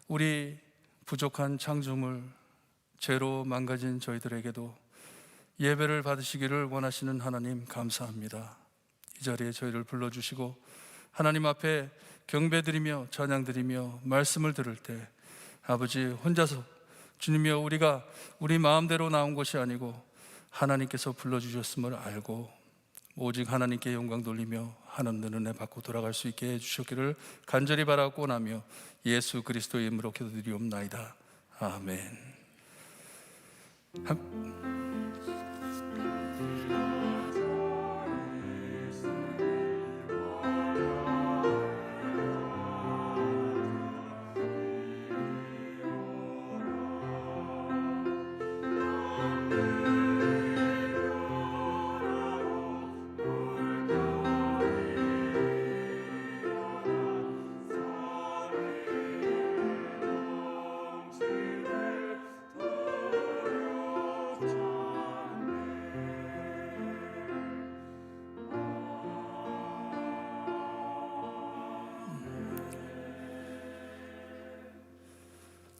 우리 부족한 창조물, 죄로 망가진 저희들에게도 예배를 받으시기를 원하시는 하나님 감사합니다. 이 자리에 저희를 불러주시고 하나님 앞에 경배드리며 찬양드리며 말씀을 들을 때 아버지 혼자서 주님이여 우리가 우리 마음대로 나온 것이 아니고 하나님께서 불러주셨음을 알고 오직 하나님께 영광 돌리며 하나님의 은혜 받고 돌아갈 수 있게 해주셨기를 간절히 바라고 나며 예수 그리스도의 이름으로 기도드리옵나이다. 아멘.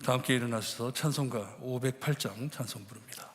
다 함께 일어나셔서 찬송가 508장 찬송 부릅니다.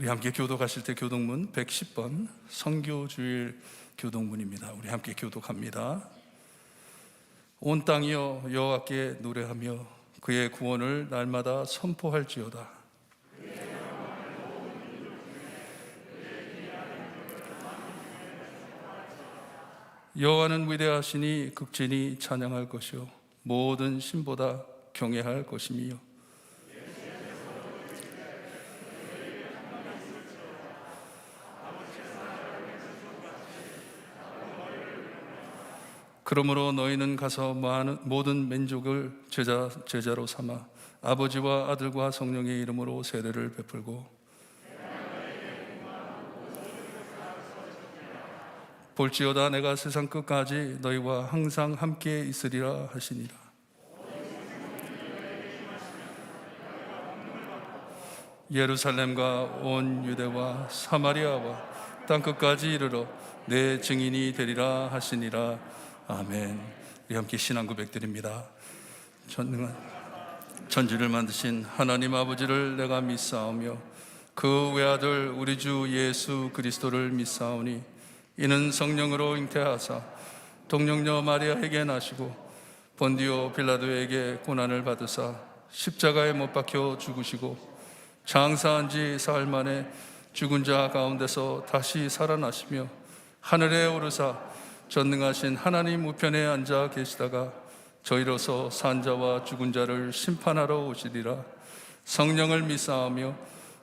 우리 함께 교독하실 때 교독문 110번 선교주일 교독문입니다. 우리 함께 교독합니다. 온 땅이여 여호와께 노래하며 그의 구원을 날마다 선포할지어다. 여호와는 위대하시니 극진히 찬양할 것이요 모든 신보다 경외할 것이며 그러므로 너희는 가서 모든 민족을 제자로 삼아 아버지와 아들과 성령의 이름으로 세례를 베풀고 볼지어다 내가 세상 끝까지 너희와 항상 함께 있으리라 하시니라. 예루살렘과 온 유대와 사마리아와 땅끝까지 이르러 내 증인이 되리라 하시니라. 아멘. 우리 함께 신앙 고백드립니다. 전능한 천지를 만드신 하나님 아버지를 내가 믿사오며 그 외아들 우리 주 예수 그리스도를 믿사오니 이는 성령으로 잉태하사 동정녀 마리아에게 나시고 본디오 빌라도에게 고난을 받으사 십자가에 못 박혀 죽으시고 장사한 지 사흘 만에 죽은 자 가운데서 다시 살아나시며 하늘에 오르사 전능하신 하나님 우편에 앉아 계시다가 저희로서 산 자와 죽은 자를 심판하러 오시리라. 성령을 믿사오며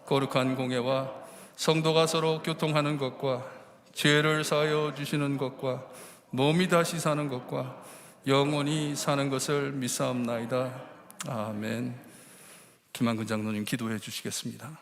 거룩한 공예와 성도가 서로 교통하는 것과 죄를 사하여 주시는 것과 몸이 다시 사는 것과 영원히 사는 것을 믿사옵나이다. 아멘. 김한근 장로님 기도해 주시겠습니다.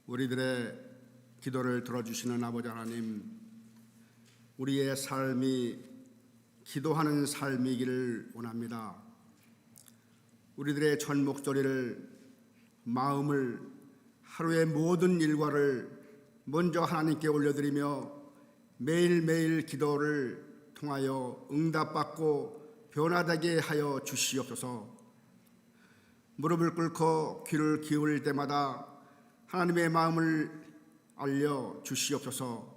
우리들의 기도를 들어주시는 아버지 하나님, 우리의 삶이 기도하는 삶이기를 원합니다. 우리들의 전 목소리를, 마음을, 하루의 모든 일과를 먼저 하나님께 올려드리며 매일매일 기도를 통하여 응답받고 변화되게 하여 주시옵소서. 무릎을 꿇고 귀를 기울일 때마다 하나님의 마음을 알려 주시옵소서.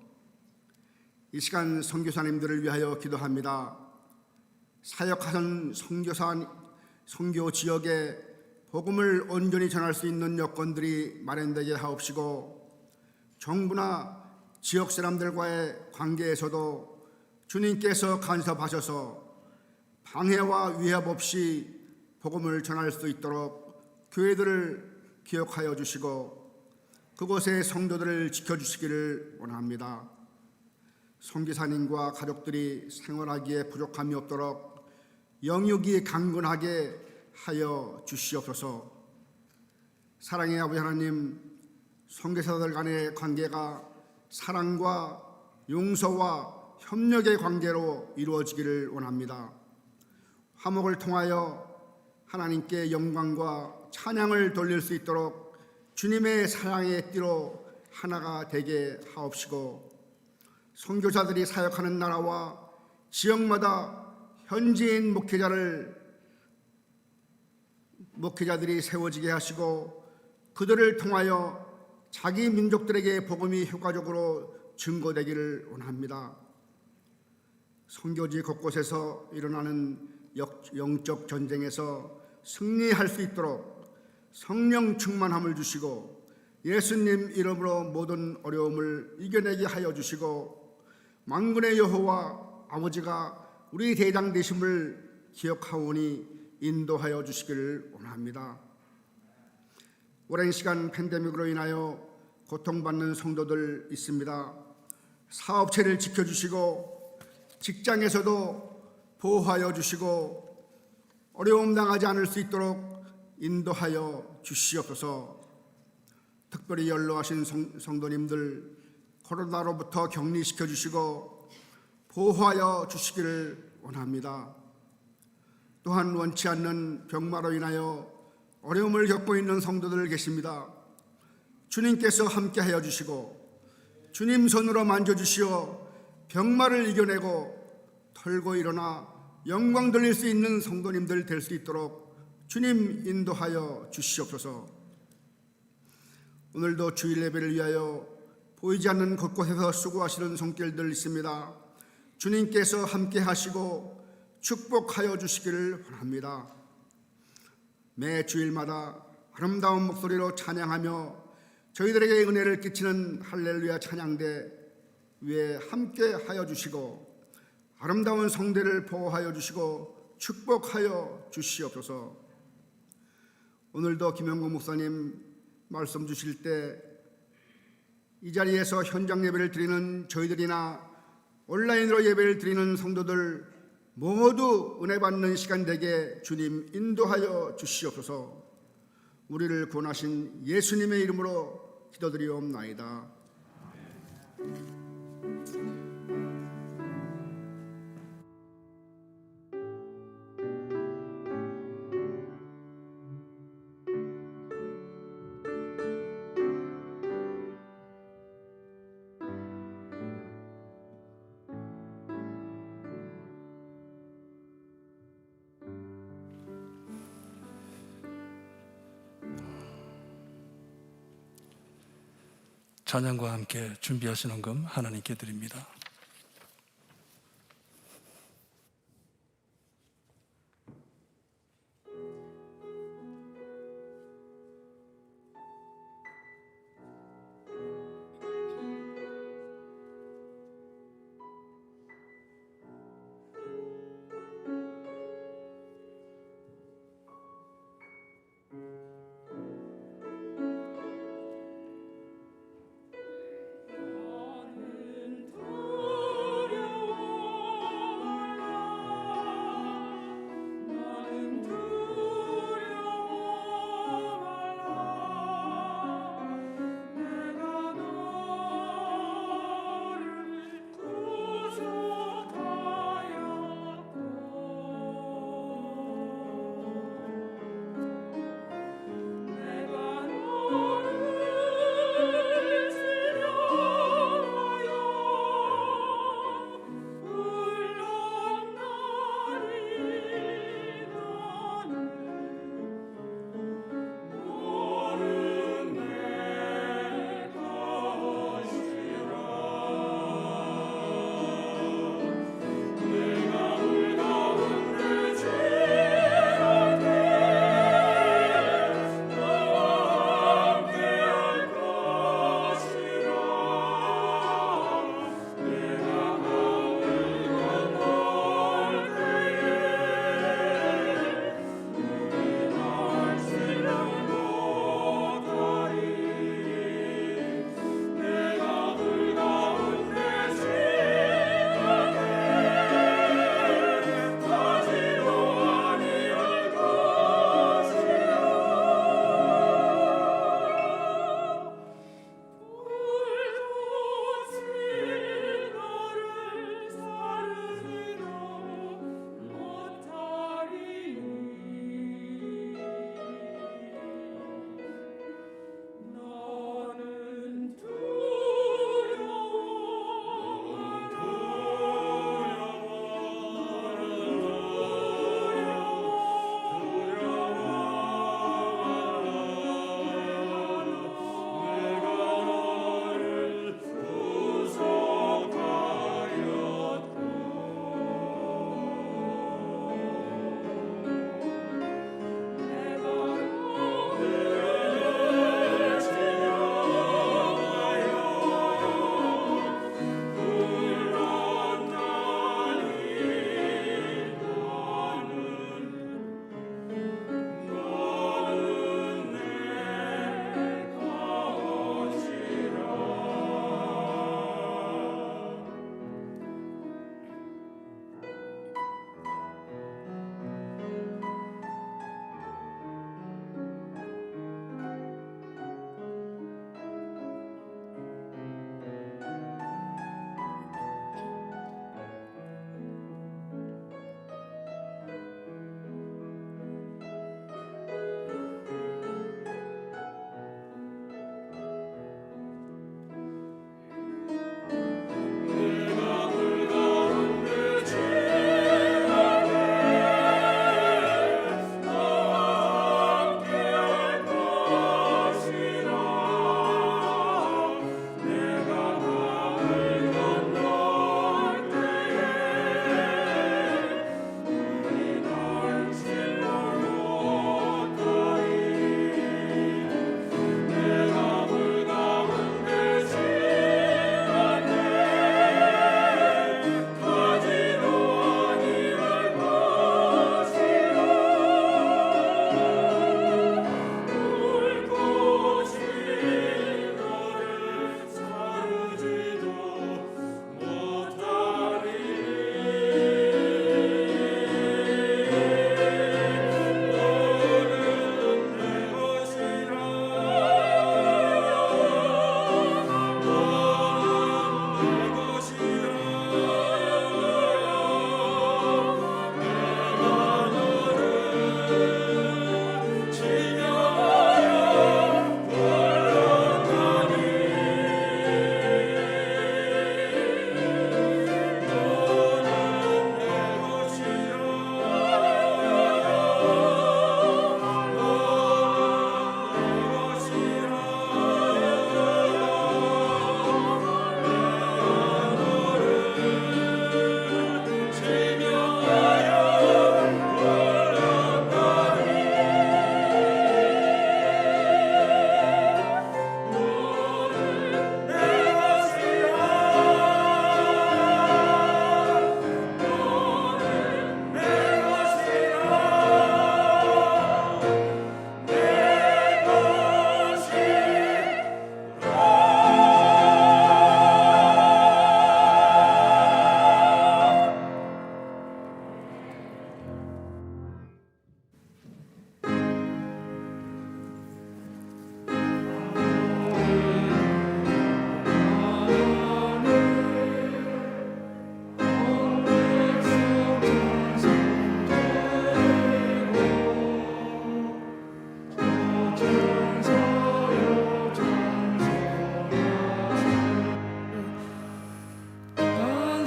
이 시간 선교사님들을 위하여 기도합니다. 사역하는 선교 지역에 복음을 온전히 전할 수 있는 여건들이 마련되게 하옵시고, 정부나 지역 사람들과의 관계에서도 주님께서 간섭하셔서 방해와 위협 없이 복음을 전할 수 있도록 교회들을 기억하여 주시고 그곳의 성도들을 지켜주시기를 원합니다. 선교사님과 가족들이 생활하기에 부족함이 없도록 영육이 강건하게 하여 주시옵소서. 사랑의 아버지 하나님, 선교사들 간의 관계가 사랑과 용서와 협력의 관계로 이루어지기를 원합니다. 화목을 통하여 하나님께 영광과 찬양을 돌릴 수 있도록 주님의 사랑의 띠로 하나가 되게 하옵시고, 선교사들이 사역하는 나라와 지역마다 현지인 목회자들이 세워지게 하시고 그들을 통하여 자기 민족들에게 복음이 효과적으로 증거되기를 원합니다. 선교지 곳곳에서 일어나는 영적 전쟁에서 승리할 수 있도록 성령 충만함을 주시고 예수님 이름으로 모든 어려움을 이겨내게 하여 주시고, 만군의 여호와 아버지가 우리 대장 되심을 기억하오니 인도하여 주시기를 원합니다. 오랜 시간 팬데믹으로 인하여 고통받는 성도들 있습니다. 사업체를 지켜주시고 직장에서도 보호하여 주시고 어려움 당하지 않을 수 있도록 인도하여 주시옵소서. 특별히 연로하신 성도님들 코로나로부터 격리시켜 주시고 보호하여 주시기를 원합니다. 또한 원치 않는 병마로 인하여 어려움을 겪고 있는 성도들 계십니다. 주님께서 함께하여 주시고 주님 손으로 만져주시어 병마를 이겨내고 털고 일어나 영광 돌릴 수 있는 성도님들 될 수 있도록 주님 인도하여 주시옵소서. 오늘도 주일 예배를 위하여 보이지 않는 곳곳에서 수고하시는 손길들 있습니다. 주님께서 함께 하시고 축복하여 주시기를 원합니다. 매 주일마다 아름다운 목소리로 찬양하며 저희들에게 은혜를 끼치는 할렐루야 찬양대 위에 함께 하여 주시고 아름다운 성대를 보호하여 주시고 축복하여 주시옵소서. 오늘도 김영구 목사님 말씀 주실 때 이 자리에서 현장 예배를 드리는 저희들이나 온라인으로 예배를 드리는 성도들 모두 은혜 받는 시간 되게 주님 인도하여 주시옵소서. 우리를 구원하신 예수님의 이름으로 기도드리옵나이다. 찬양과 함께 준비하신 헌금 하나님께 드립니다. 나는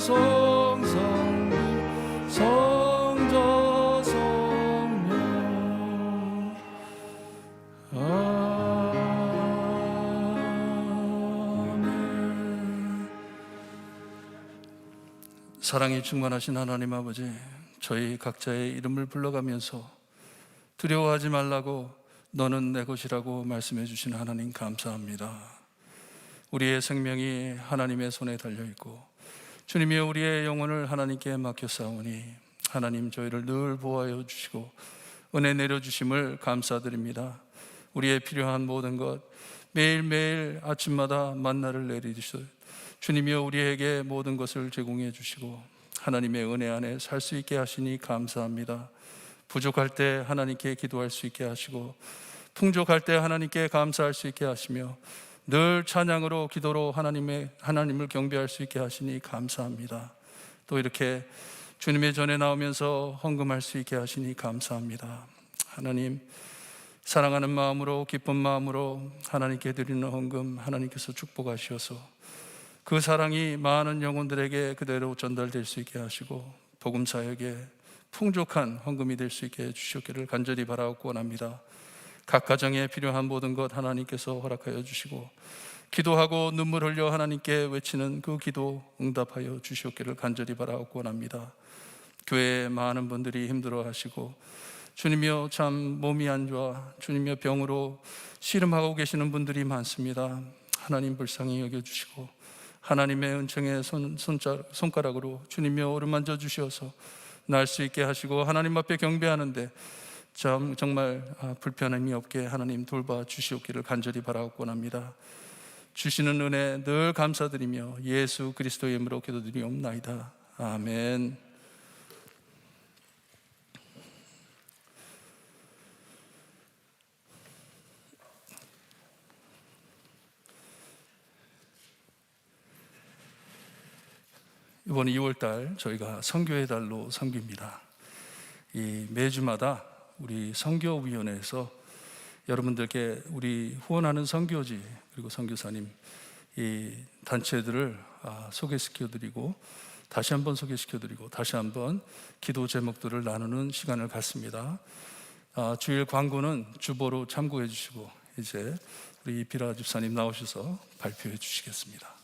성성부 성자 성령 아멘. 사랑이 충만하신 하나님 아버지, 저희 각자의 이름을 불러가면서 두려워하지 말라고 너는 내 것이라고 말씀해 주신 하나님 감사합니다. 우리의 생명이 하나님의 손에 달려있고 주님이여 우리의 영혼을 하나님께 맡겼사오니 하나님 저희를 늘 보호하여 주시고 은혜 내려주심을 감사드립니다. 우리의 필요한 모든 것 매일매일 아침마다 만나를 내리시듯 주님이여 우리에게 모든 것을 제공해 주시고 하나님의 은혜 안에 살 수 있게 하시니 감사합니다. 부족할 때 하나님께 기도할 수 있게 하시고 풍족할 때 하나님께 감사할 수 있게 하시며 늘 찬양으로 기도로 하나님을 경배할 수 있게 하시니 감사합니다. 또 이렇게 주님의 전에 나오면서 헌금할 수 있게 하시니 감사합니다. 하나님, 사랑하는 마음으로 기쁜 마음으로 하나님께 드리는 헌금 하나님께서 축복하시어서 그 사랑이 많은 영혼들에게 그대로 전달될 수 있게 하시고 복음 사역에 풍족한 헌금이 될 수 있게 해주시기를 간절히 바라옵고 원합니다. 각 가정에 필요한 모든 것 하나님께서 허락하여 주시고 기도하고 눈물 흘려 하나님께 외치는 그 기도 응답하여 주시옵기를 간절히 바라옵고 원합니다. 교회에 많은 분들이 힘들어하시고 주님이여 참 몸이 안 좋아 주님이여 병으로 씨름하고 계시는 분들이 많습니다. 하나님 불쌍히 여겨주시고 하나님의 은총의 손가락으로 주님이여 오르만져 주시어서 날 수 있게 하시고 하나님 앞에 경배하는데 정말 불편함이 없게 하나님 돌봐 주시옵기를 간절히 바라옵고 합니다. 주시는 은혜 늘 감사드리며 예수 그리스도의 이름으로 기도드리옵나이다. 아멘. 이번 2월달 저희가 선교의 달로 섬깁니다. 이 매주마다 우리 선교위원회에서 여러분들께 우리 후원하는 선교지 그리고 선교사님 이 단체들을 소개시켜드리고 다시 한번 소개시켜드리고 다시 한번 기도 제목들을 나누는 시간을 갖습니다. 주일 광고는 주보로 참고해 주시고 이제 우리 비라 집사님 나오셔서 발표해 주시겠습니다.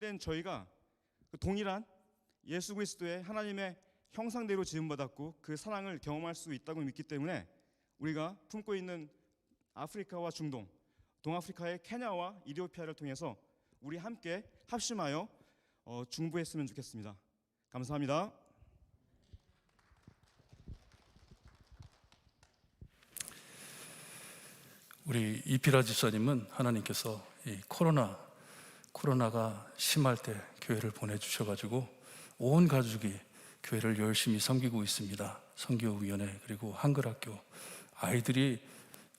된 저희가 그 동일한 예수 그리스도의 하나님의 형상대로 지음받았고 그 사랑을 경험할 수 있다고 믿기 때문에 우리가 품고 있는 아프리카와 중동, 동아프리카의 케냐와 이디오피아를 통해서 우리 함께 합심하여 중보했으면 좋겠습니다. 감사합니다. 우리 이피라 집사님은 하나님께서 이 코로나가 심할 때 교회를 보내주셔가지고 온 가족이 교회를 열심히 섬기고 있습니다. 선교위원회 그리고 한글학교 아이들이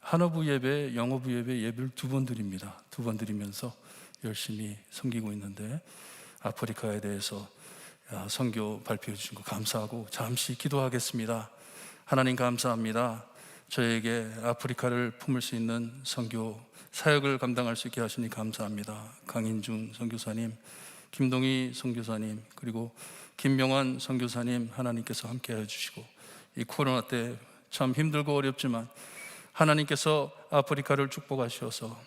한어부 예배, 영어부 예배를 2번 드립니다. 2번 드리면서 열심히 섬기고 있는데 아프리카에 대해서 선교 발표해 주신 거 감사하고 잠시 기도하겠습니다. 하나님 감사합니다. 저에게 아프리카를 품을 수 있는 선교 사역을 감당할 수 있게 하시니 감사합니다. 강인중 선교사님, 김동희 선교사님, 그리고 김명환 선교사님 하나님께서 함께해 주시고 이 코로나 때 참 힘들고 어렵지만 하나님께서 아프리카를 축복하셔서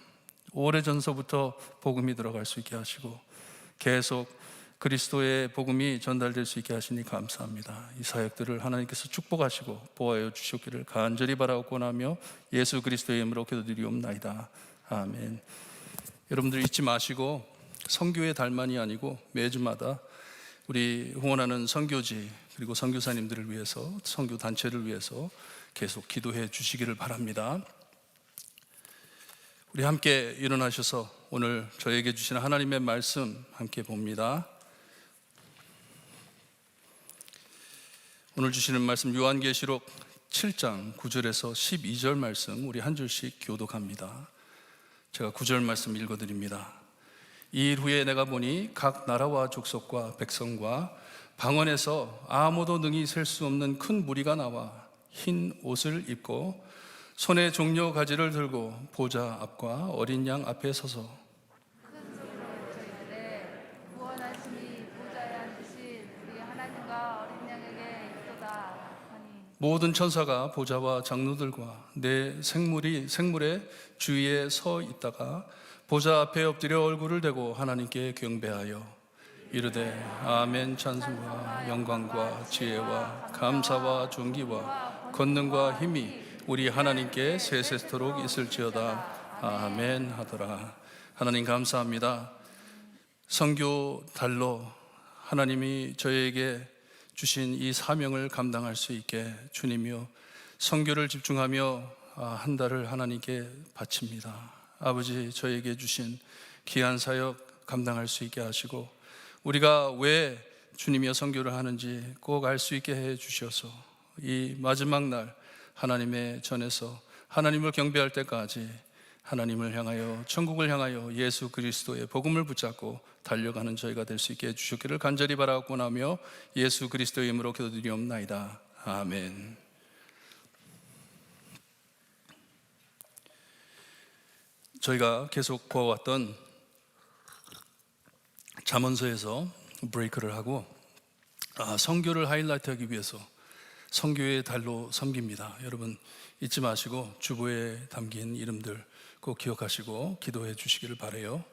오래전서부터 복음이 들어갈 수 있게 하시고 계속 그리스도의 복음이 전달될 수 있게 하시니 감사합니다. 이 사역들을 하나님께서 축복하시고 보호하여 주시기를 간절히 바라고 나며 예수 그리스도의 이름으로 기도드리옵나이다. 아멘. 여러분들 잊지 마시고 선교의 달만이 아니고 매주마다 우리 후원하는 선교지 그리고 선교사님들을 위해서 선교 단체를 위해서 계속 기도해 주시기를 바랍니다. 우리 함께 일어나셔서 오늘 저에게 주시는 하나님의 말씀 함께 봅니다. 오늘 주시는 말씀 요한계시록 7장 9절에서 12절 말씀 우리 한 줄씩 교독합니다. 제가 9절 말씀 읽어드립니다. 이 일 후에 내가 보니 각 나라와 족속과 백성과 방언에서 아무도 능히 셀 수 없는 큰 무리가 나와 흰 옷을 입고 손에 종려 가지를 들고 보좌 앞과 어린 양 앞에 서서 큰 소리로 외치되 구원하심이 보좌에 앉으신 우리 하나님과 어린 양에게 있도다 하니 모든 천사가 보좌와 장로들과 내 생물의 주위에 서 있다가 보좌 앞에 엎드려 얼굴을 대고 하나님께 경배하여 이르되 아멘. 찬송과 영광과 지혜와 감사와 존귀와 권능과 힘이 우리 하나님께 세세토록 있을지어다. 아멘 하더라. 하나님 감사합니다. 선교 달로 하나님이 저에게 주신 이 사명을 감당할 수 있게 주님이여 선교를 집중하며 한 달을 하나님께 바칩니다. 아버지 저에게 주신 귀한 사역 감당할 수 있게 하시고 우리가 왜 주님이여 선교를 하는지 꼭 알 수 있게 해 주셔서 이 마지막 날 하나님의 전에서 하나님을 경배할 때까지 하나님을 향하여 천국을 향하여 예수 그리스도의 복음을 붙잡고 달려가는 저희가 될 수 있게 해주셨기를 간절히 바라고 나며 예수 그리스도의 이름으로 기도드리옵나이다. 아멘. 저희가 계속 보아왔던 잠언서에서 브레이크를 하고 선교를 하이라이트하기 위해서 선교의 달로 섬깁니다. 여러분 잊지 마시고 주보에 담긴 이름들 꼭 기억하시고 기도해 주시기를 바라요.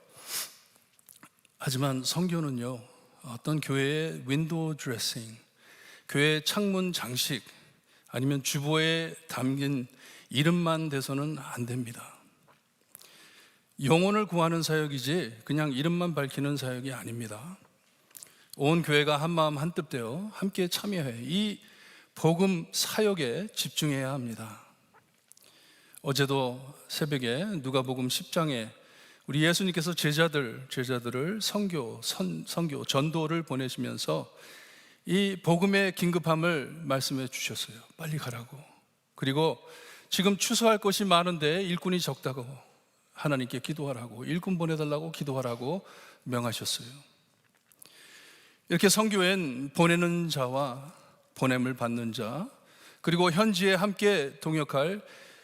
하지만 선교는요 어떤 교회의 윈도우 드레싱, 교회 창문 장식 아니면 주보에 담긴 이름만 돼서는 안 됩니다. 영혼을 구하는 사역이지 그냥 이름만 밝히는 사역이 아닙니다. 온 교회가 한마음 한뜻 되어 함께 참여해 이 복음 사역에 집중해야 합니다. 어제도 새벽에 누가복음 10장에 우리 예수님께서 제자들을 선교, 전도를 보내시면서 이 복음의 긴급함을 말씀해 주셨어요. 빨리 가라고. 그리고 지금 추수할 것이 많은데 일꾼이 적다고 하나님께 기도하라고, 일꾼 보내달라고 기도하라고 명하셨어요. 이렇게 선교엔 보내는 자와 보냄을 받는 자, 그리고 현지에 함께 동역할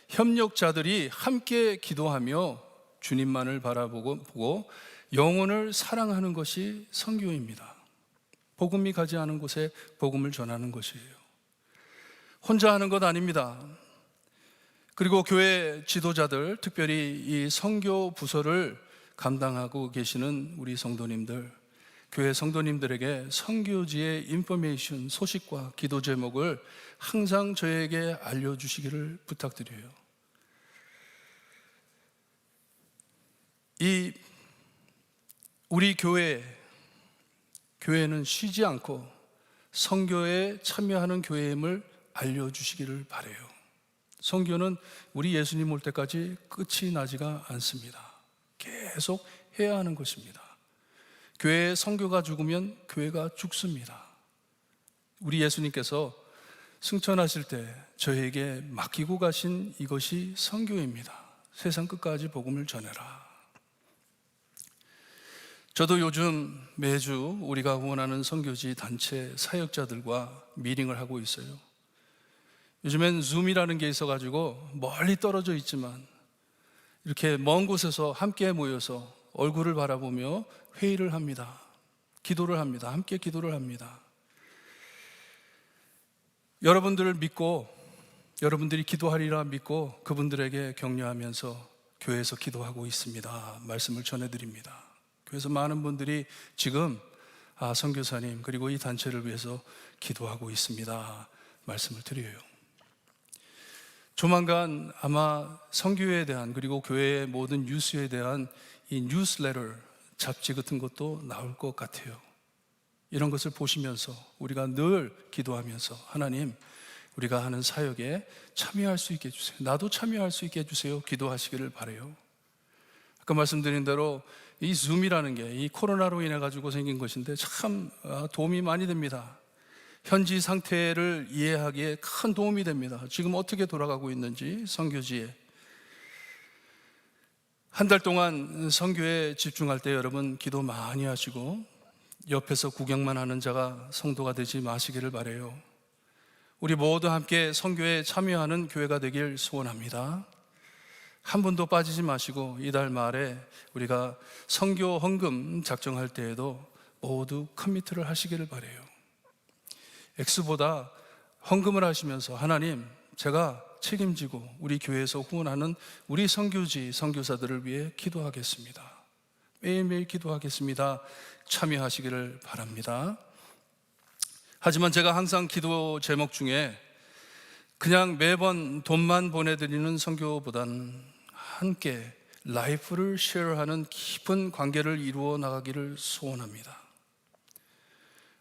협력자들이 함께 기도하며 주님만을 바라보고 영혼을 사랑하는 것이 선교입니다. 복음이 가지 않은 곳에 복음을 전하는 것이에요. 혼자 하는 것 아닙니다. 그리고 교회 지도자들, 특별히 이 선교 부서를 감당하고 계시는 우리 성도님들, 교회 성도님들에게 선교지의 인포메이션, 소식과 기도 제목을 항상 저에게 알려주시기를 부탁드려요. 우리 교회는 쉬지 않고 선교에 참여하는 교회임을 알려주시기를 바라요. 선교는 우리 예수님 올 때까지 끝이 나지가 않습니다. 계속 해야 하는 것입니다. 교회의 선교가 죽으면 교회가 죽습니다. 우리 예수님께서 승천하실 때 저에게 맡기고 가신 이것이 선교입니다. 세상 끝까지 복음을 전해라. 저도 요즘 매주 우리가 후원하는 선교지 단체 사역자들과 미팅을 하고 있어요. 요즘엔 줌이라는 게 있어가지고 멀리 떨어져 있지만 이렇게 먼 곳에서 함께 모여서 얼굴을 바라보며 회의를 합니다. 기도를 합니다. 함께 기도를 합니다. 여러분들을 믿고, 여러분들이 기도하리라 믿고 그분들에게 격려하면서 교회에서 기도하고 있습니다. 말씀을 전해드립니다. 그래서 많은 분들이 지금 선교사님 그리고 이 단체를 위해서 기도하고 있습니다. 말씀을 드려요. 조만간 아마 선교에 대한 그리고 교회의 모든 뉴스에 대한 이 뉴스레터, 잡지 같은 것도 나올 것 같아요. 이런 것을 보시면서 우리가 늘 기도하면서 하나님, 우리가 하는 사역에 참여할 수 있게 해주세요. 나도 참여할 수 있게 해주세요. 기도하시기를 바라요. 아까 말씀드린 대로 이 줌이라는 게 이 코로나로 인해 가지고 생긴 것인데 참 도움이 많이 됩니다. 현지 상태를 이해하기에 큰 도움이 됩니다. 지금 어떻게 돌아가고 있는지 선교지에 한 달 동안 선교에 집중할 때 여러분 기도 많이 하시고 옆에서 구경만 하는 자가 성도가 되지 마시기를 바라요. 우리 모두 함께 선교에 참여하는 교회가 되길 소원합니다. 한 분도 빠지지 마시고 이달 말에 우리가 선교 헌금 작정할 때에도 모두 커미트를 하시기를 바라요. 액수보다 헌금을 하시면서 하나님, 제가 책임지고 우리 교회에서 후원하는 우리 선교지 선교사들을 위해 기도하겠습니다. 매일매일 기도하겠습니다. 참여하시기를 바랍니다. 하지만 제가 항상 기도 제목 중에 그냥 매번 돈만 보내드리는 선교보다는 함께 라이프를 쉐어하는 깊은 관계를 이루어 나가기를 소원합니다.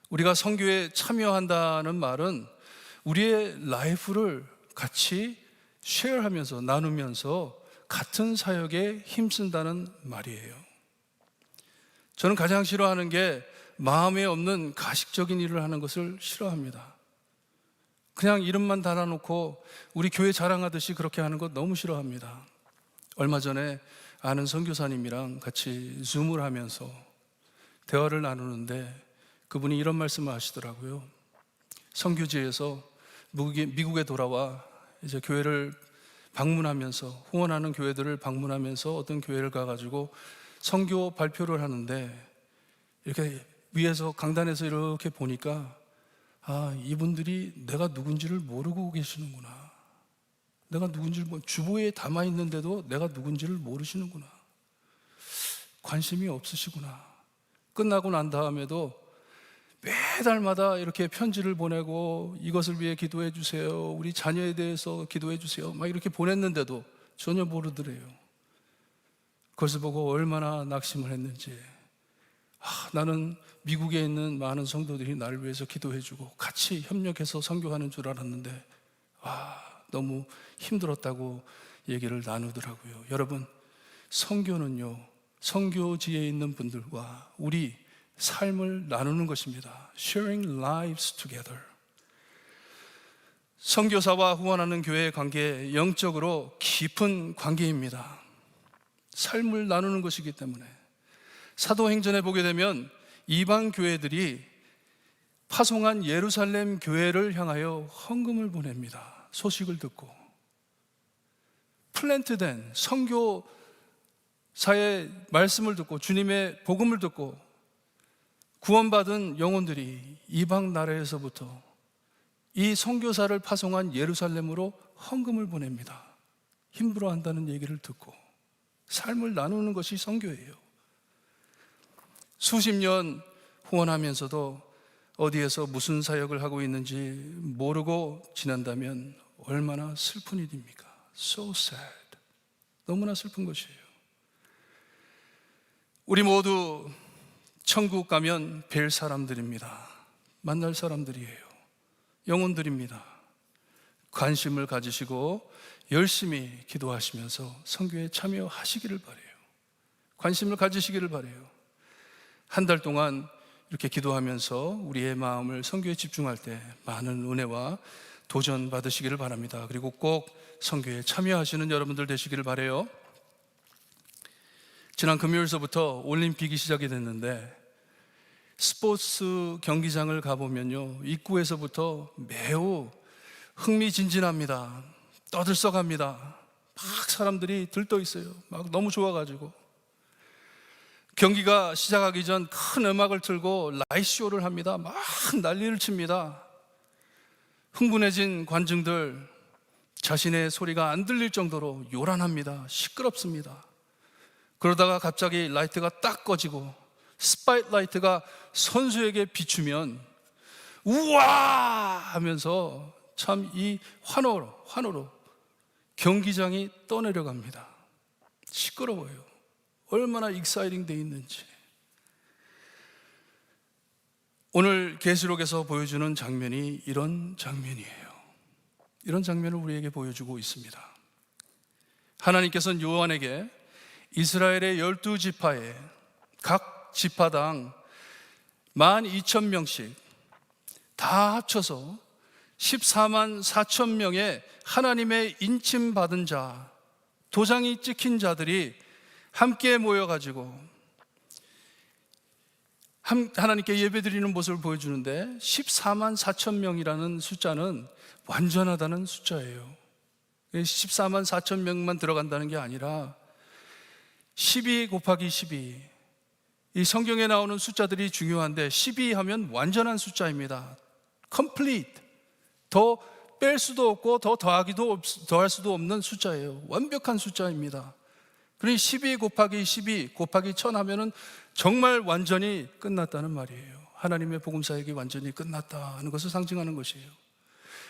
우리가 선교에 참여한다는 말은 우리의 라이프를 같이 쉐어하면서 나누면서 같은 사역에 힘쓴다는 말이에요. 저는 가장 싫어하는 게 마음에 없는 가식적인 일을 하는 것을 싫어합니다. 그냥 이름만 달아놓고 우리 교회 자랑하듯이 그렇게 하는 것 너무 싫어합니다. 얼마 전에 아는 선교사님이랑 같이 줌을 하면서 대화를 나누는데 그분이 이런 말씀을 하시더라고요. 선교지에서 미국에 돌아와 이제 교회를 방문하면서 후원하는 교회들을 방문하면서 어떤 교회를 가가지고 선교 발표를 하는데 이렇게 위에서 강단에서 이렇게 보니까 이분들이 내가 누군지를 모르고 계시는구나. 내가 누군지를 주보에 담아 있는데도 내가 누군지를 모르시는구나. 관심이 없으시구나. 끝나고 난 다음에도 매달마다 이렇게 편지를 보내고 이것을 위해 기도해 주세요. 우리 자녀에 대해서 기도해 주세요. 막 이렇게 보냈는데도 전혀 모르더래요. 그것을 보고 얼마나 낙심을 했는지. 나는 미국에 있는 많은 성도들이 나를 위해서 기도해 주고 같이 협력해서 선교하는 줄 알았는데 너무 힘들었다고 얘기를 나누더라고요. 여러분, 선교는요, 선교지에 있는 분들과 우리 삶을 나누는 것입니다. Sharing lives together. 선교사와 후원하는 교회의 관계, 영적으로 깊은 관계입니다. 삶을 나누는 것이기 때문에 사도행전에 보게 되면 이방 교회들이 파송한 예루살렘 교회를 향하여 헌금을 보냅니다. 소식을 듣고 플랜트된 선교사의 말씀을 듣고 주님의 복음을 듣고 구원받은 영혼들이 이방 나라에서부터 이 선교사를 파송한 예루살렘으로 헌금을 보냅니다. 힘들어한다는 얘기를 듣고 삶을 나누는 것이 선교예요. 수십 년 후원하면서도 어디에서 무슨 사역을 하고 있는지 모르고 지낸다면 얼마나 슬픈 일입니까? So sad. 너무나 슬픈 것이에요. 우리 모두 천국 가면 뵐 사람들입니다. 만날 사람들이에요. 영혼들입니다. 관심을 가지시고 열심히 기도하시면서 선교에 참여하시기를 바라요. 관심을 가지시기를 바라요. 한 달 동안 이렇게 기도하면서 우리의 마음을 선교에 집중할 때 많은 은혜와 도전 받으시기를 바랍니다. 그리고 꼭 선교에 참여하시는 여러분들 되시기를 바라요. 지난 금요일서부터 올림픽이 시작이 됐는데 스포츠 경기장을 가보면요, 입구에서부터 매우 흥미진진합니다. 떠들썩합니다. 막 사람들이 들떠 있어요. 막 너무 좋아가지고 경기가 시작하기 전 큰 음악을 틀고 라이트쇼를 합니다. 막 난리를 칩니다. 흥분해진 관중들 자신의 소리가 안 들릴 정도로 요란합니다. 시끄럽습니다. 그러다가 갑자기 라이트가 딱 꺼지고 스팟라이트가 선수에게 비추면 우와 하면서 참 이 환호로 경기장이 떠내려갑니다. 시끄러워요. 얼마나 익사이팅 돼 있는지. 오늘 계시록에서 보여주는 장면이 이런 장면이에요. 이런 장면을 우리에게 보여주고 있습니다. 하나님께서는 요한에게 이스라엘의 12지파에 각 지파당 12,000명씩 다 합쳐서 14만 4천 명의 하나님의 인침받은 자, 도장이 찍힌 자들이 함께 모여가지고 하나님께 예배드리는 모습을 보여주는데 14만 4천 명이라는 숫자는 완전하다는 숫자예요. 14만 4천 명만 들어간다는 게 아니라 12 곱하기 12, 이 성경에 나오는 숫자들이 중요한데 12 하면 완전한 숫자입니다. complete, 더 뺄 수도 없고 더 더할 수도 없는 숫자예요. 완벽한 숫자입니다. 그러니 12 곱하기 12 곱하기 1000 하면은 정말 완전히 끝났다는 말이에요. 하나님의 복음 사역이 완전히 끝났다는 것을 상징하는 것이에요.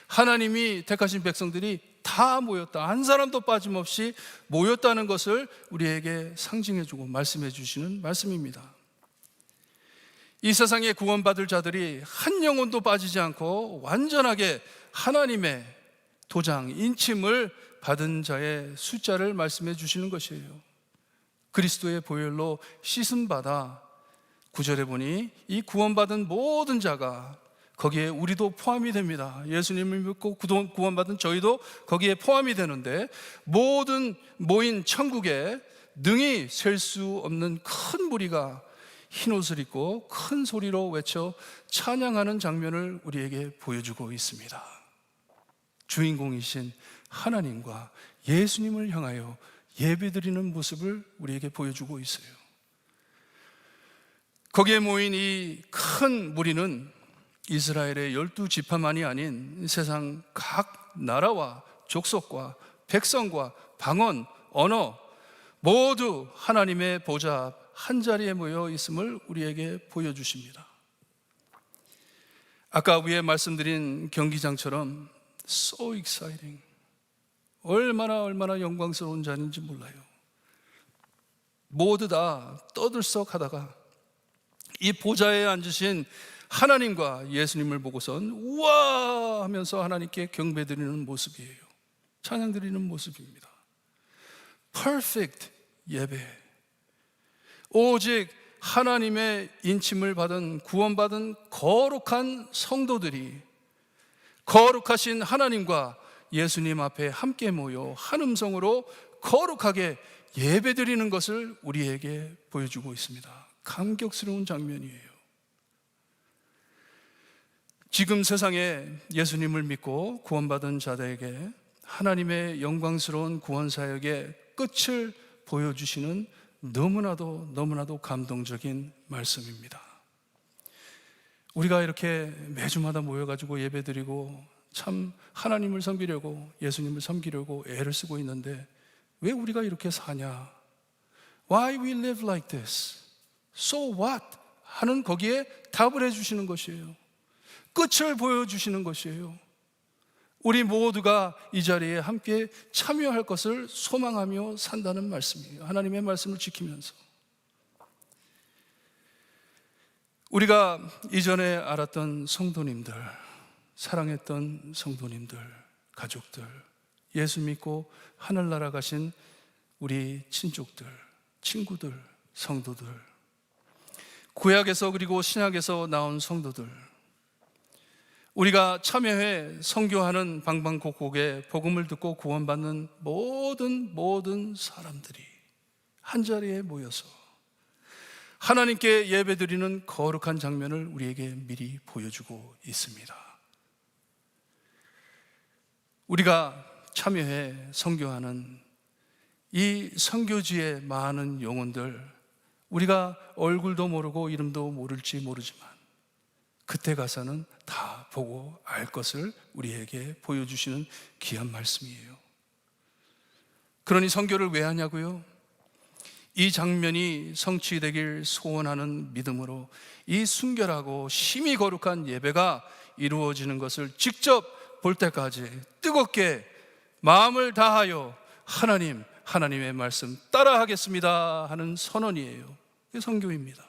하나님이 택하신 백성들이 다 모였다, 한 사람도 빠짐없이 모였다는 것을 우리에게 상징해주고 말씀해 주시는 말씀입니다. 이 세상에 구원받을 자들이 한 영혼도 빠지지 않고 완전하게 하나님의 도장, 인침을 받은 자의 숫자를 말씀해 주시는 것이에요. 그리스도의 보혈로 씻음받아 9절에 보니 이 구원받은 모든 자가, 거기에 우리도 포함이 됩니다. 예수님을 믿고 구원받은 저희도 거기에 포함이 되는데, 모든 모인 천국에 능히 셀 수 없는 큰 무리가 흰 옷을 입고 큰 소리로 외쳐 찬양하는 장면을 우리에게 보여주고 있습니다. 주인공이신 하나님과 예수님을 향하여 예배드리는 모습을 우리에게 보여주고 있어요. 거기에 모인 이 큰 무리는 이스라엘의 12지파만이 아닌 세상 각 나라와 족속과 백성과 방언, 언어 모두 하나님의 보좌 앞 한자리에 모여 있음을 우리에게 보여주십니다. 아까 위에 말씀드린 경기장처럼 so exciting, 얼마나 영광스러운 자리인지 몰라요. 모두 다 떠들썩하다가 이 보좌에 앉으신 하나님과 예수님을 보고선 우와 하면서 하나님께 경배드리는 모습이에요. 찬양드리는 모습입니다. Perfect 예배. 오직 하나님의 인침을 받은 구원받은 거룩한 성도들이 거룩하신 하나님과 예수님 앞에 함께 모여 한 음성으로 거룩하게 예배드리는 것을 우리에게 보여주고 있습니다. 감격스러운 장면이에요. 지금 세상에 예수님을 믿고 구원받은 자들에게 하나님의 영광스러운 구원사역의 끝을 보여주시는 너무나도 감동적인 말씀입니다. 우리가 이렇게 매주마다 모여가지고 예배드리고 참 하나님을 섬기려고, 예수님을 섬기려고 애를 쓰고 있는데 왜 우리가 이렇게 사냐? Why we live like this? So what? 하는 거기에 답을 해주시는 것이에요. 끝을 보여주시는 것이에요. 우리 모두가 이 자리에 함께 참여할 것을 소망하며 산다는 말씀이에요. 하나님의 말씀을 지키면서. 우리가 이전에 알았던 성도님들, 사랑했던 성도님들, 가족들, 예수 믿고 하늘나라 가신 우리 친족들, 친구들, 성도들, 구약에서 그리고 신약에서 나온 성도들, 우리가 참여해 선교하는 방방곡곡에 복음을 듣고 구원받는 모든 사람들이 한자리에 모여서 하나님께 예배드리는 거룩한 장면을 우리에게 미리 보여주고 있습니다. 우리가 참여해 선교하는 이 선교지의 많은 영혼들, 우리가 얼굴도 모르고 이름도 모를지 모르지만 그때 가서는 다 보고 알 것을 우리에게 보여주시는 귀한 말씀이에요. 그러니 선교를 왜 하냐고요? 이 장면이 성취되길 소원하는 믿음으로 이 순결하고 심히 거룩한 예배가 이루어지는 것을 직접 볼 때까지 뜨겁게 마음을 다하여 하나님의 말씀 따라하겠습니다 하는 선언이에요. 이게 선교입니다.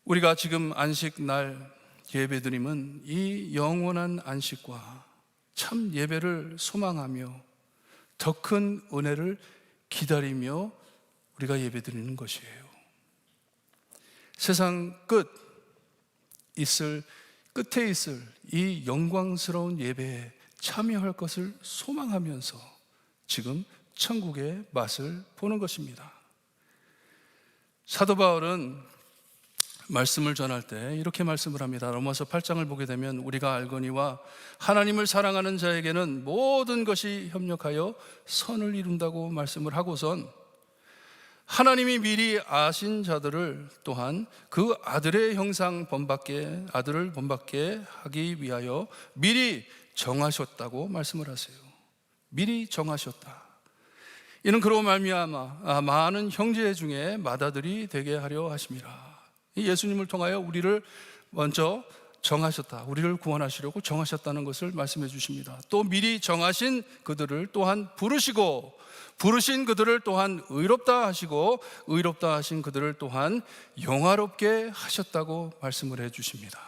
우리가 지금 안식날 예배드림은 이 영원한 안식과 참 예배를 소망하며 더 큰 은혜를 기다리며 우리가 예배드리는 것이에요. 세상 끝에 있을 이 영광스러운 예배에 참여할 것을 소망하면서 지금 천국의 맛을 보는 것입니다. 사도 바울은 말씀을 전할 때 이렇게 말씀을 합니다. 로마서 8장을 보게 되면 우리가 알거니와 하나님을 사랑하는 자에게는 모든 것이 협력하여 선을 이룬다고 말씀을 하고선 하나님이 미리 아신 자들을 또한 그 아들의 형상 본받게 아들을 본받게 하기 위하여 미리 정하셨다고 말씀을 하세요. 미리 정하셨다. 이는 그로 말미암아 많은 형제 중에 맏아들이 되게 하려 하심이라. 예수님을 통하여 우리를 먼저 정하셨다. 우리를 구원하시려고 정하셨다는 것을 말씀해 주십니다. 또 미리 정하신 그들을 또한 부르시고 부르신 그들을 또한 의롭다 하시고 의롭다 하신 그들을 또한 영화롭게 하셨다고 말씀을 해 주십니다.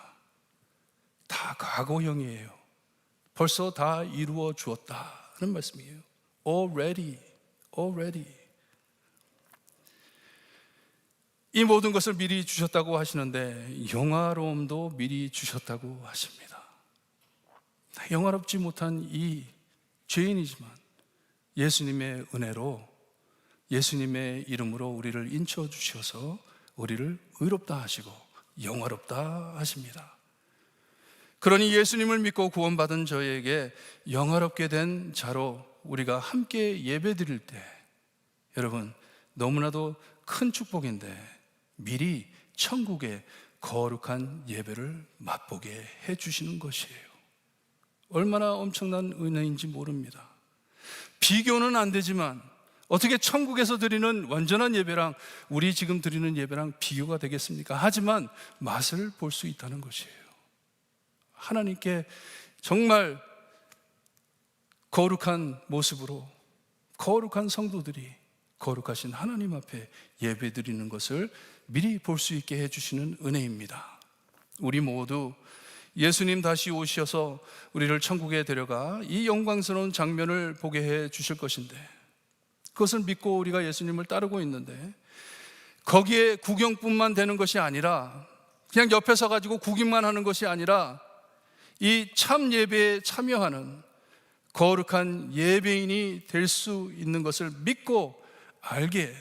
다 과거형이에요. 벌써 다 이루어 주었다는 말씀이에요. Already. 이 모든 것을 미리 주셨다고 하시는데 영화로움도 미리 주셨다고 하십니다. 영화롭지 못한 이 죄인이지만 예수님의 은혜로 예수님의 이름으로 우리를 인쳐 주셔서 우리를 의롭다 하시고 영화롭다 하십니다. 그러니 예수님을 믿고 구원받은 저에게 영화롭게 된 자로 우리가 함께 예배드릴 때 여러분 너무나도 큰 축복인데 미리 천국의 거룩한 예배를 맛보게 해주시는 것이에요. 얼마나 엄청난 은혜인지 모릅니다. 비교는 안 되지만 어떻게 천국에서 드리는 완전한 예배랑 우리 지금 드리는 예배랑 비교가 되겠습니까? 하지만 맛을 볼 수 있다는 것이에요. 하나님께 정말 거룩한 모습으로 거룩한 성도들이 거룩하신 하나님 앞에 예배드리는 것을 미리 볼 수 있게 해주시는 은혜입니다. 우리 모두 예수님 다시 오셔서 우리를 천국에 데려가 이 영광스러운 장면을 보게 해 주실 것인데 그것을 믿고 우리가 예수님을 따르고 있는데 거기에 구경뿐만 되는 것이 아니라 그냥 옆에 서가지고 구경만 하는 것이 아니라 이 참 예배에 참여하는 거룩한 예배인이 될 수 있는 것을 믿고 알게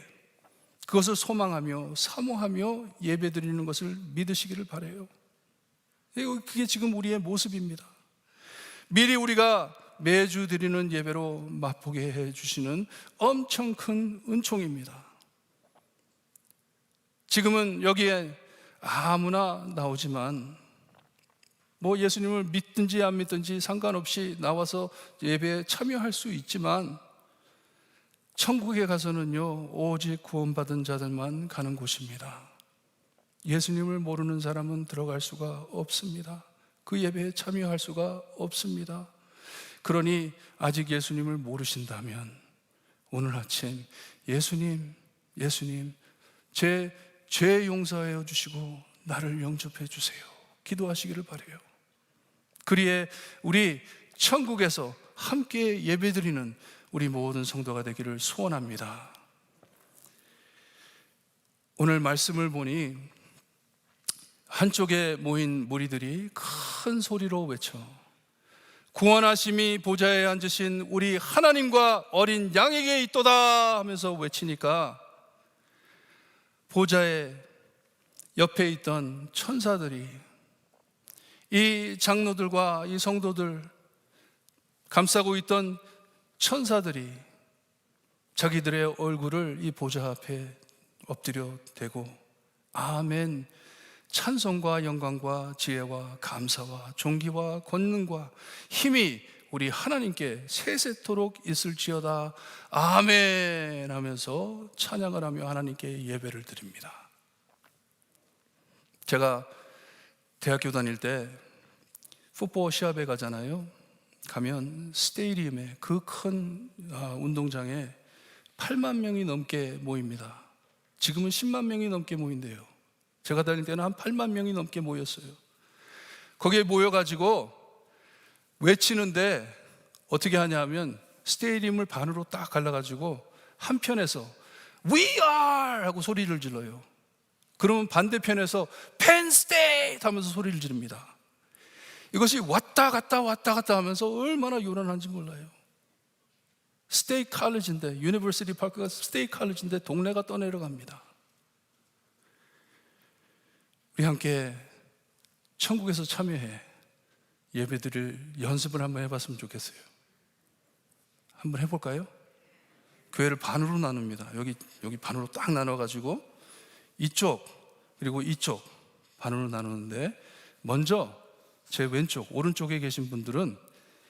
그것을 소망하며 사모하며 예배드리는 것을 믿으시기를 바라요. 그게 지금 우리의 모습입니다. 미리 우리가 매주 드리는 예배로 맛보게 해주시는 엄청 큰 은총입니다. 지금은 여기에 아무나 나오지만 뭐 예수님을 믿든지 안 믿든지 상관없이 나와서 예배에 참여할 수 있지만 천국에 가서는요 오직 구원받은 자들만 가는 곳입니다. 예수님을 모르는 사람은 들어갈 수가 없습니다. 그 예배에 참여할 수가 없습니다. 그러니 아직 예수님을 모르신다면 오늘 아침 예수님 제 죄 용서하여 주시고 나를 영접해 주세요 기도하시기를 바라요. 그리에 우리 천국에서 함께 예배드리는 우리 모든 성도가 되기를 소원합니다. 오늘 말씀을 보니 한쪽에 모인 무리들이 큰 소리로 외쳐 구원하심이 보좌에 앉으신 우리 하나님과 어린 양에게 있도다 하면서 외치니까 보좌의 옆에 있던 천사들이 이 장로들과 이 성도들 감싸고 있던 천사들이 자기들의 얼굴을 이 보좌 앞에 엎드려 대고 아멘 찬송과 영광과 지혜와 감사와 존귀와 권능과 힘이 우리 하나님께 세세토록 있을지어다 아멘 하면서 찬양을 하며 하나님께 예배를 드립니다. 제가 대학교 다닐 때 풋볼 시합에 가잖아요. 가면 스테디움에 그 큰 운동장에 8만 명이 넘게 모입니다. 지금은 10만 명이 넘게 모인대요. 제가 다닐 때는 한 8만 명이 넘게 모였어요. 거기에 모여가지고 외치는데 어떻게 하냐면 스테디움을 반으로 딱 갈라가지고 한편에서 We are! 하고 소리를 질러요. 그러면 반대편에서 Penn State! 하면서 소리를 지릅니다. 이것이 왔다 갔다 하면서 얼마나 요란한지 몰라요. 스테이트 칼리지인데 유니버시티 파크가 스테이트 칼리지인데 동네가 떠내려갑니다. 우리 함께 천국에서 참여해 예배드릴 연습을 한번 해봤으면 좋겠어요. 한번 해볼까요? 교회를 반으로 나눕니다. 여기 반으로 딱 나눠가지고 이쪽 그리고 이쪽 반으로 나누는데 먼저 제 왼쪽 오른쪽에 계신 분들은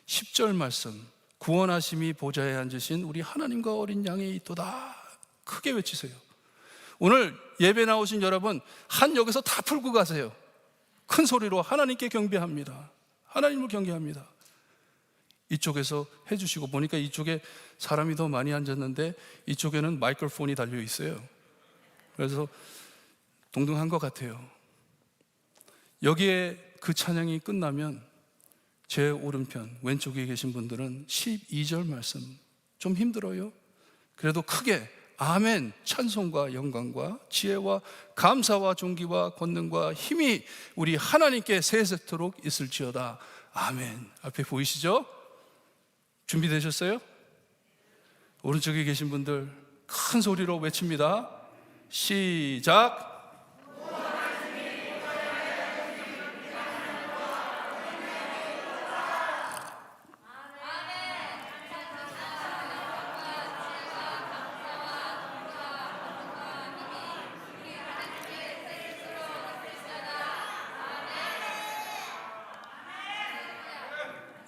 10절 말씀 구원하심이 보좌에 앉으신 우리 하나님과 어린 양에 있도다 크게 외치세요. 오늘 예배 나오신 여러분 한 역에서 다 풀고 가세요. 큰 소리로 하나님께 경배합니다. 하나님을 경배합니다. 이쪽에서 해주시고 보니까 이쪽에 사람이 더 많이 앉았는데 이쪽에는 마이크로폰이 달려 있어요. 그래서 동등한 것 같아요. 여기에 그 찬양이 끝나면 제 오른편 왼쪽에 계신 분들은 12절 말씀 좀 힘들어요. 그래도 크게 아멘 찬송과 영광과 지혜와 감사와 존귀와 권능과 힘이 우리 하나님께 세세토록 있을지어다 아멘. 앞에 보이시죠? 준비되셨어요? 오른쪽에 계신 분들 큰 소리로 외칩니다. 시작.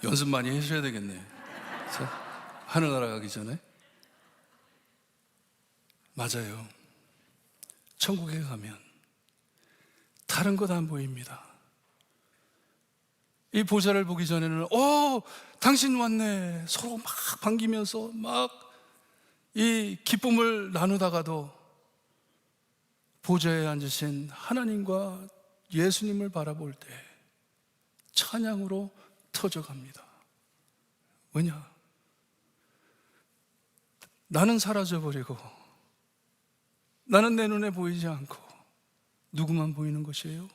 연습 많이 하셔야 되겠네요. 하늘나라 가기 전에. 맞아요. 천국에 가면 다른 것 안 보입니다. 이 보좌를 보기 전에는 당신 왔네 서로 막 반기면서 막 이 기쁨을 나누다가도 보좌에 앉으신 하나님과 예수님을 바라볼 때 찬양으로 터져갑니다. 왜냐? 나는 사라져버리고 나는 내 눈에 보이지 않고 누구만 보이는 것이에요?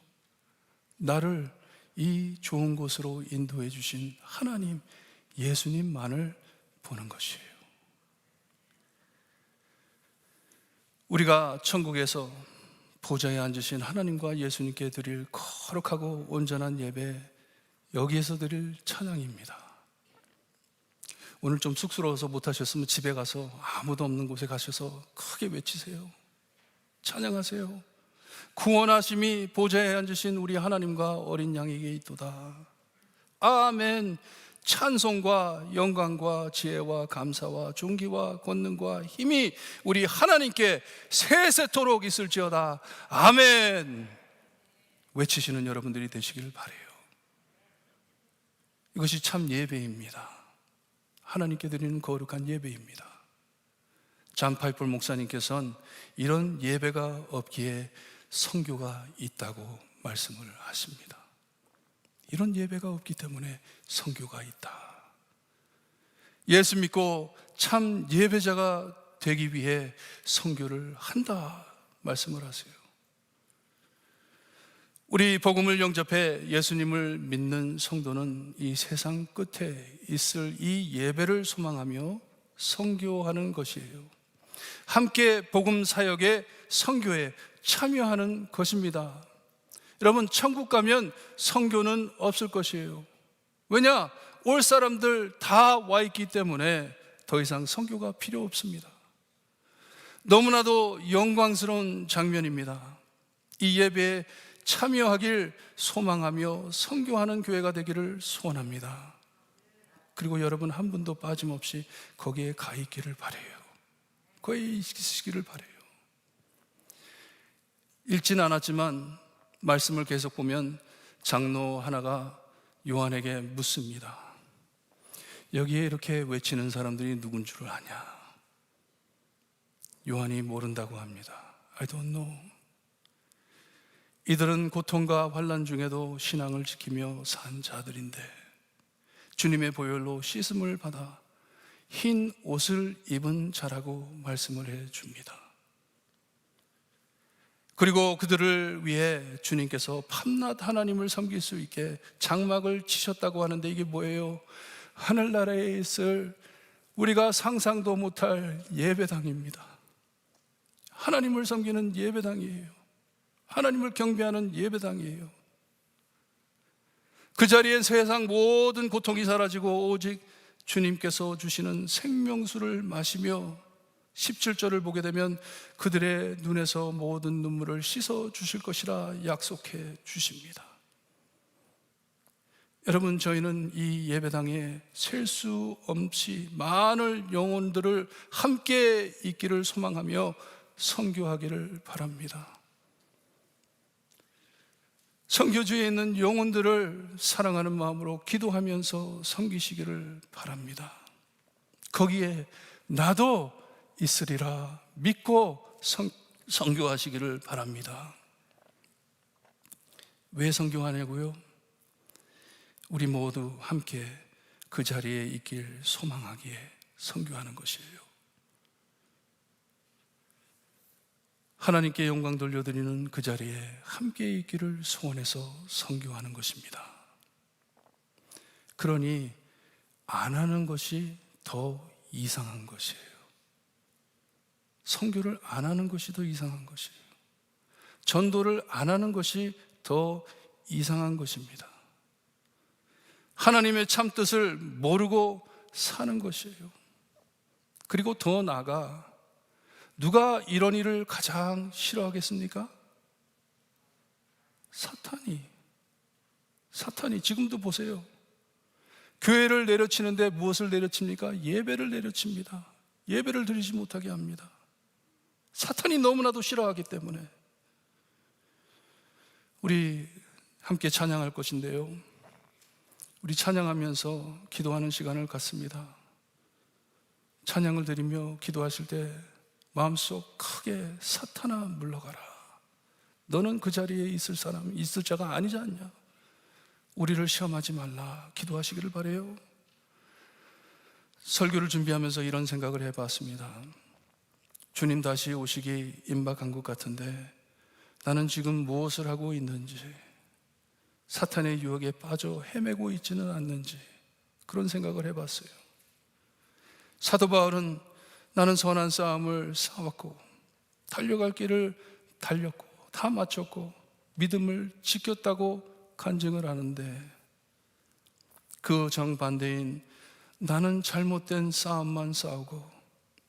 나를 이 좋은 곳으로 인도해 주신 하나님 예수님만을 보는 것이에요. 우리가 천국에서 보좌에 앉으신 하나님과 예수님께 드릴 거룩하고 온전한 예배 여기에서 드릴 찬양입니다. 오늘 좀 쑥스러워서 못하셨으면 집에 가서 아무도 없는 곳에 가셔서 크게 외치세요. 찬양하세요. 구원하심이 보좌에 앉으신 우리 하나님과 어린 양에게 있도다. 아멘. 찬송과 영광과 지혜와 감사와 존귀와 권능과 힘이 우리 하나님께 세세토록 있을지어다. 아멘. 외치시는 여러분들이 되시길 바라요. 이것이 참 예배입니다. 하나님께 드리는 거룩한 예배입니다. 잔 파이플 목사님께서는 이런 예배가 없기에 선교가 있다고 말씀을 하십니다. 이런 예배가 없기 때문에 선교가 있다. 예수 믿고 참 예배자가 되기 위해 선교를 한다 말씀을 하세요. 우리 복음을 영접해 예수님을 믿는 성도는 이 세상 끝에 있을 이 예배를 소망하며 선교하는 것이에요. 함께 복음 사역에 선교에 참여하는 것입니다. 여러분, 천국 가면 선교는 없을 것이에요. 왜냐? 올 사람들 다 와 있기 때문에 더 이상 선교가 필요 없습니다. 너무나도 영광스러운 장면입니다. 이 예배에 참여하길 소망하며 선교하는 교회가 되기를 소원합니다. 그리고 여러분 한 분도 빠짐없이 거기에 가 있기를 바라요. 거기에 있으시기를 바라요. 읽지는 않았지만 말씀을 계속 보면 장로 하나가 요한에게 묻습니다. 여기에 이렇게 외치는 사람들이 누군 줄 아냐? 요한이 모른다고 합니다. I don't know. 이들은 고통과 환난 중에도 신앙을 지키며 산 자들인데 주님의 보혈로 씻음을 받아 흰 옷을 입은 자라고 말씀을 해줍니다. 그리고 그들을 위해 주님께서 밤낮 하나님을 섬길 수 있게 장막을 치셨다고 하는데 이게 뭐예요? 하늘나라에 있을 우리가 상상도 못할 예배당입니다. 하나님을 섬기는 예배당이에요. 하나님을 경배하는 예배당이에요. 그 자리엔 세상 모든 고통이 사라지고 오직 주님께서 주시는 생명수를 마시며 17절을 보게 되면 그들의 눈에서 모든 눈물을 씻어 주실 것이라 약속해 주십니다. 여러분, 저희는 이 예배당에 셀 수 없이 많은 영혼들을 함께 있기를 소망하며 선교하기를 바랍니다. 선교주에 있는 영혼들을 사랑하는 마음으로 기도하면서 섬기시기를 바랍니다. 거기에 나도 있으리라 믿고 선교하시기를 바랍니다. 왜 선교하냐고요? 우리 모두 함께 그 자리에 있길 소망하기에 선교하는 것이에요. 하나님께 영광 돌려드리는 그 자리에 함께 있기를 소원해서 선교하는 것입니다. 그러니 안 하는 것이 더 이상한 것이에요. 선교를 안 하는 것이 더 이상한 것이에요. 전도를 안 하는 것이 더 이상한 것입니다. 하나님의 참 뜻을 모르고 사는 것이에요. 그리고 더 나아가 누가 이런 일을 가장 싫어하겠습니까? 사탄이 지금도 보세요. 교회를 내려치는데 무엇을 내려칩니까? 예배를 내려칩니다. 예배를 드리지 못하게 합니다. 사탄이 너무나도 싫어하기 때문에. 우리 함께 찬양할 것인데요, 우리 찬양하면서 기도하는 시간을 갖습니다. 찬양을 드리며 기도하실 때 마음속 크게 사탄아 물러가라. 너는 그 자리에 있을 자가 아니지 않냐. 우리를 시험하지 말라. 기도하시기를 바라요. 설교를 준비하면서 이런 생각을 해봤습니다. 주님 다시 오시기 임박한 것 같은데 나는 지금 무엇을 하고 있는지, 사탄의 유혹에 빠져 헤매고 있지는 않는지 그런 생각을 해봤어요. 사도 바울은 나는 선한 싸움을 싸웠고 달려갈 길을 달렸고 다 마쳤고 믿음을 지켰다고 간증을 하는데, 그 정반대인 나는 잘못된 싸움만 싸우고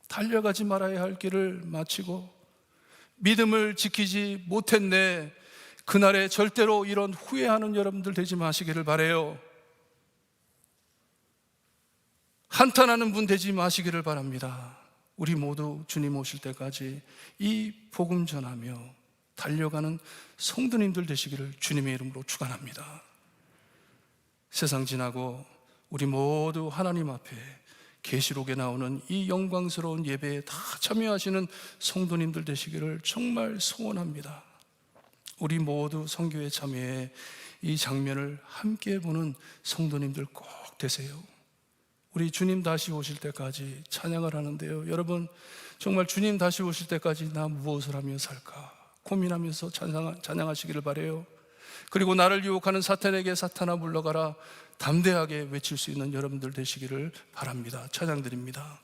달려가지 말아야 할 길을 마치고 믿음을 지키지 못했네, 그날에 절대로 이런 후회하는 여러분들 되지 마시기를 바라요. 한탄하는 분 되지 마시기를 바랍니다. 우리 모두 주님 오실 때까지 이 복음 전하며 달려가는 성도님들 되시기를 주님의 이름으로 축원합니다. 세상 지나고 우리 모두 하나님 앞에 계시록에 나오는 이 영광스러운 예배에 다 참여하시는 성도님들 되시기를 정말 소원합니다. 우리 모두 선교에 참여해 이 장면을 함께 보는 성도님들 꼭 되세요. 우리 주님 다시 오실 때까지 찬양을 하는데요, 여러분 정말 주님 다시 오실 때까지 나 무엇을 하며 살까 고민하면서 찬양하시기를 바라요. 그리고 나를 유혹하는 사탄에게 사탄아 물러가라 담대하게 외칠 수 있는 여러분들 되시기를 바랍니다. 찬양 드립니다.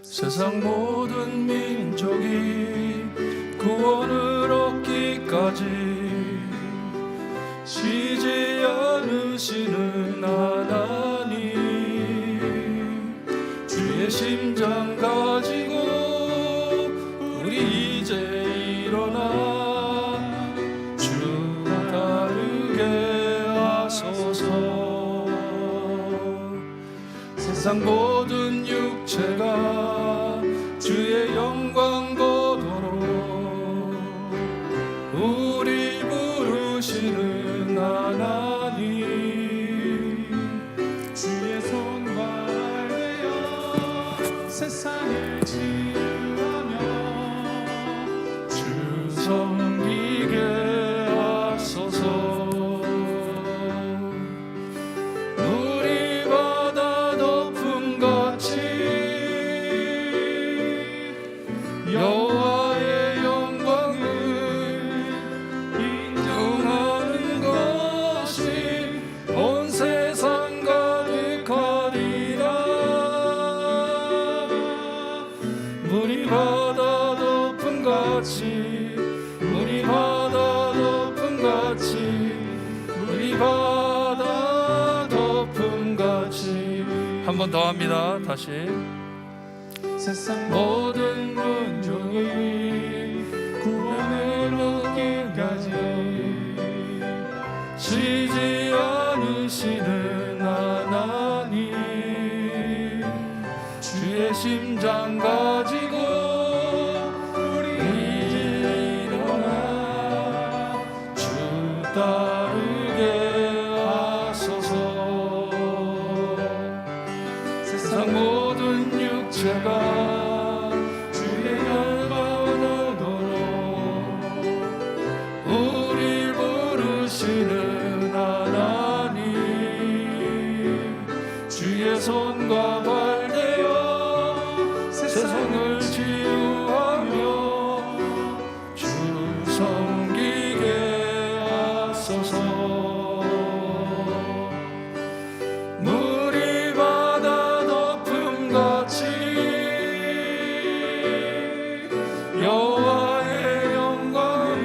세상 모든 민족이 구원을 얻기까지 쉬지 않으시는 하나님, 주의 심장 가지고 우리 이제 일어나 주 따르게 하소서. 세상 모든 육체가 주의 영광 보도록 우리 부르시는 하나님, 주의 손과 되어 세상을 치유하며 주 섬기게 하소서. 우리 바다 덮음같이 여호와의 영광을 인정하는 것이 온 세상 가득하리라. 물이 바다 덮음같이, 물이 바다 덮음같이, 물이 바다 덮음같이. 한 번 더 합니다. 다시. 세상 모든 민족이 구원을 얻기까지 쉬지 않으시는 하나님, 주의 심장 가지고 우리 일어나 주 따르게 하소서. 세상 모든 육체가 주의 영광을 얻도록 우릴 부르시는 하나님, 주의 손과 발 대어 세상을 치유하며 주 섬기게 하소서. 물이 바다 덮음같이 여호와의 영광을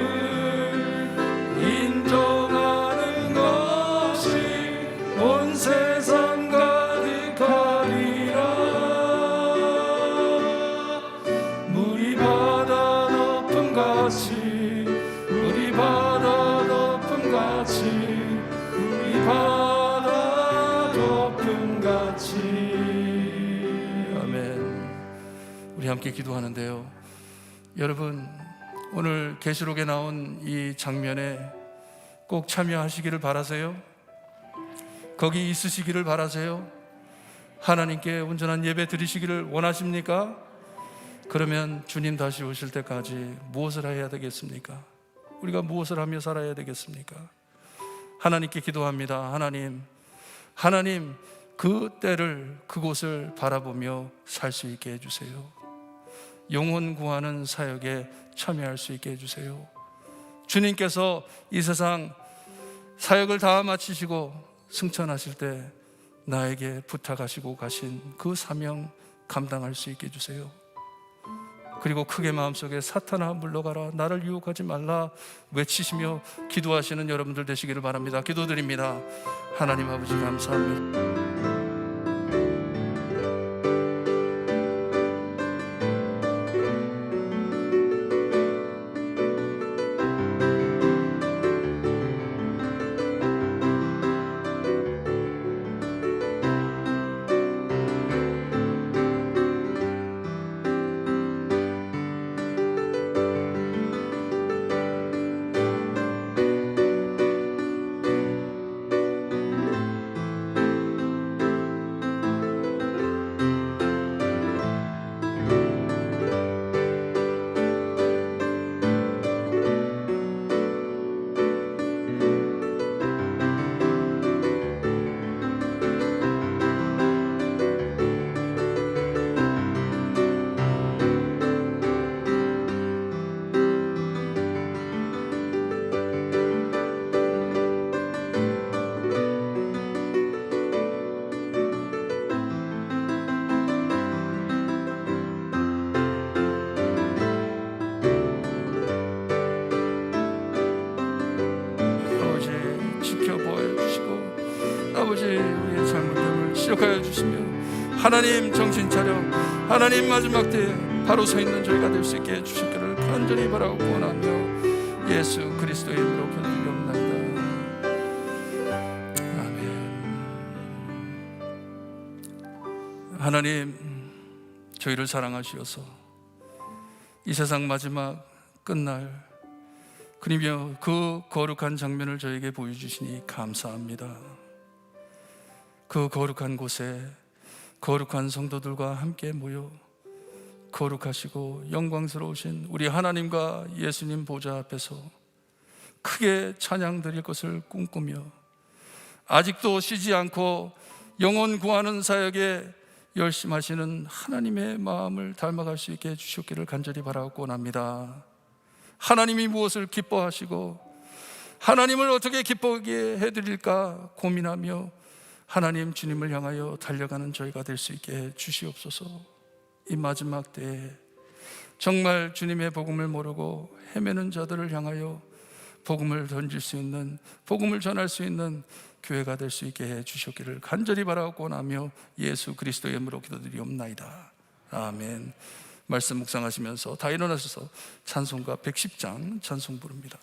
인정하는 것이 온 세상 가득하리라. 물이 바다 덮음같이, 물이 바다 덮음같이, 물이 바다 덮음같이. 아멘. 우리 함께 기도하는데요, 여러분 오늘 계시록에 나온 이 장면에 꼭 참여하시기를 바라세요. 거기 있으시기를 바라세요. 하나님께 온전한 예배 드리시기를 원하십니까? 그러면 주님 다시 오실 때까지 무엇을 해야 되겠습니까? 우리가 무엇을 하며 살아야 되겠습니까? 하나님께 기도합니다. 하나님 그 때를, 그곳을 바라보며 살 수 있게 해주세요. 영혼 구하는 사역에 참여할 수 있게 해주세요. 주님께서 이 세상 사역을 다 마치시고 승천하실 때 나에게 부탁하시고 가신 그 사명 감당할 수 있게 해주세요. 그리고 크게 마음속에 사탄아 물러가라, 나를 유혹하지 말라 외치시며 기도하시는 여러분들 되시기를 바랍니다. 기도드립니다. 하나님 아버지 감사합니다. 간절히 우리의 잘못됨을 지적하여 주시며 하나님 정신 차려 하나님 마지막 때에 바로 서 있는 저희가 될 수 있게 해주시기를 간절히 바라고 원하며 예수 그리스도의 이름으로 기도드리옵나이다. 아멘. 하나님 저희를 사랑하시어서 이 세상 마지막 끝날 그리며 그 거룩한 장면을 저에게 보여주시니 감사합니다. 그 거룩한 곳에 거룩한 성도들과 함께 모여 거룩하시고 영광스러우신 우리 하나님과 예수님 보좌 앞에서 크게 찬양 드릴 것을 꿈꾸며 아직도 쉬지 않고 영혼 구하는 사역에 열심하시는 하나님의 마음을 닮아갈 수 있게 해주셨기를 간절히 바라고 원합니다. 하나님이 무엇을 기뻐하시고 하나님을 어떻게 기뻐하게 해드릴까 고민하며 하나님 주님을 향하여 달려가는 저희가 될 수 있게 해 주시옵소서. 이 마지막 때에 정말 주님의 복음을 모르고 헤매는 자들을 향하여 복음을 던질 수 있는, 복음을 전할 수 있는 교회가 될 수 있게 해 주셨기를 간절히 바라고 원하며 예수 그리스도의 이름으로 기도드리옵나이다. 아멘. 말씀 묵상하시면서 다 일어나셔서 찬송가 110장 찬송 부릅니다.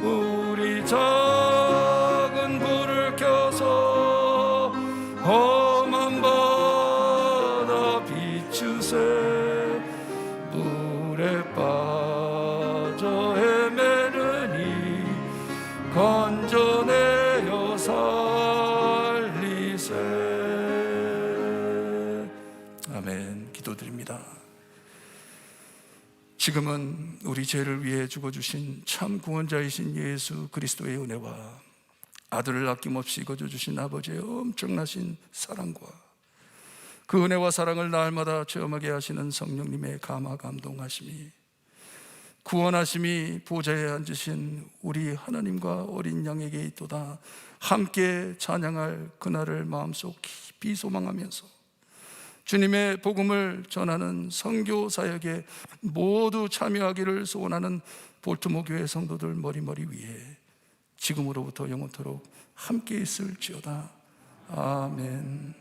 우리 작은 불을 켜서 험한 바다 비추세 물에 빠져 헤매느니 건져내어 살리세. 아멘. 기도드립니다. 지금은 우리 죄를 위해 죽어주신 참 구원자이신 예수 그리스도의 은혜와 아들을 아낌없이 거저주신 아버지의 엄청나신 사랑과 그 은혜와 사랑을 날마다 체험하게 하시는 성령님의 감화 감동하심이 구원하심이 보좌에 앉으신 우리 하나님과 어린 양에게 있도다 함께 찬양할 그날을 마음속 깊이 소망하면서 주님의 복음을 전하는 선교 사역에 모두 참여하기를 소원하는 볼트모 교회 성도들 머리머리 위에 지금으로부터 영원토록 함께 있을지어다. 아멘.